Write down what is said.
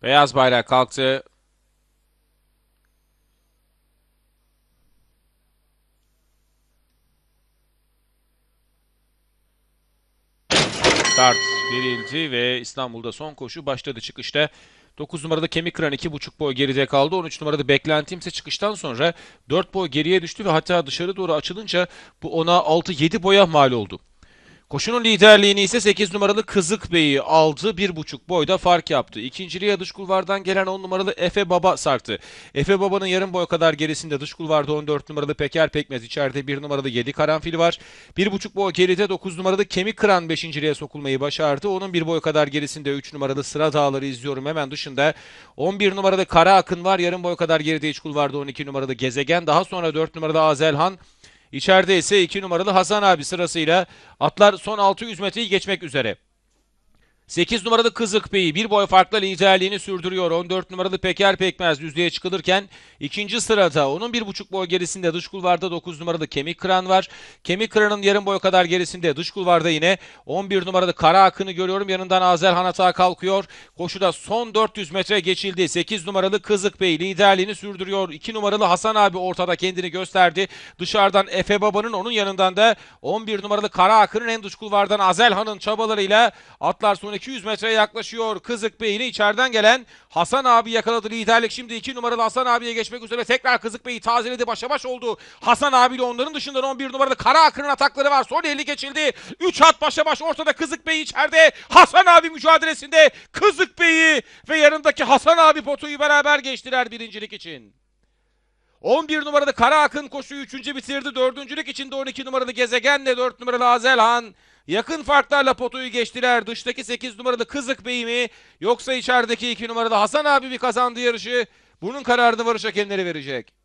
Beyaz bayrak kalktı. Start verildi ve İstanbul'da son koşu başladı çıkışta. 9 numarada Kemik Kıran 2,5 boy geride kaldı. 13 numarada Beklentimse çıkıştan sonra 4 boy geriye düştü ve hatta dışarı doğru açılınca bu ona 6-7 boya mal oldu. Koşunun liderliğini ise 8 numaralı Kızık Bey'i aldı. 1,5 boyda fark yaptı. İkinciliğe dış kulvardan gelen 10 numaralı Efe Baba sarktı. Efe Baba'nın yarım boy kadar gerisinde dış kulvarda 14 numaralı Peker Pekmez, içeride 1 numaralı 7 Karanfil var. 1,5 boy geride 9 numaralı Kemik Kıran 5.liğe sokulmayı başardı. Onun 1 boy kadar gerisinde 3 numaralı Sıra Dağları izliyorum. Hemen dışında 11 numaralı Kara Akın var. Yarım boy kadar geride iç kulvarda 12 numaralı Gezegen. Daha sonra 4 numaralı Azelhan. İçeride ise 2 numaralı Hasan abi sırasıyla atlar son 600 metreyi geçmek üzere. 8 numaralı Kızık Bey'i bir boy farkla liderliğini sürdürüyor. 14 numaralı Peker Pekmez düzlüğe çıkılırken ikinci sırada onun 1,5 boy gerisinde dış kulvarda 9 numaralı Kemik Kıran var. Kemik Kıran'ın yarım boy kadar gerisinde dış kulvarda yine 11 numaralı Kara Akın'ı görüyorum. Yanından Azelhan Hata kalkıyor. Koşuda son 400 metre geçildi. 8 numaralı Kızık Bey liderliğini sürdürüyor. 2 numaralı Hasan abi ortada kendini gösterdi. Dışarıdan Efe Baba'nın, onun yanından da 11 numaralı Kara Akın'ın, en dış kulvardan Azelhan'ın çabalarıyla atlar son 200 metreye yaklaşıyor. Kızık Bey ile içeriden gelen Hasan abi yakaladı liderlik. Şimdi 2 numaralı Hasan abiye geçmek üzere. Tekrar Kızık Bey'i tazeledi. Başa baş oldu. Hasan abiyle onların dışından 11 numaralı Kara Akın'ın atakları var. Son 50 geçildi. 3 at başa baş. Ortada Kızık Bey, içeride Hasan abi mücadelesinde. Kızık Bey'i ve yanındaki Hasan abi potoyu beraber geçtiler birincilik için. 11 numaralı Kara Akın koşuyu 3. bitirdi. Dördüncülük içinde 12 numaralı Gezegen'le 4 numaralı Azelhan yakın farklarla potoyu geçtiler. Dıştaki 8 numaralı Kızık Bey mi yoksa içerideki 2 numaralı Hasan abi mi kazandı yarışı? Bunun kararını varış hakemleri verecek.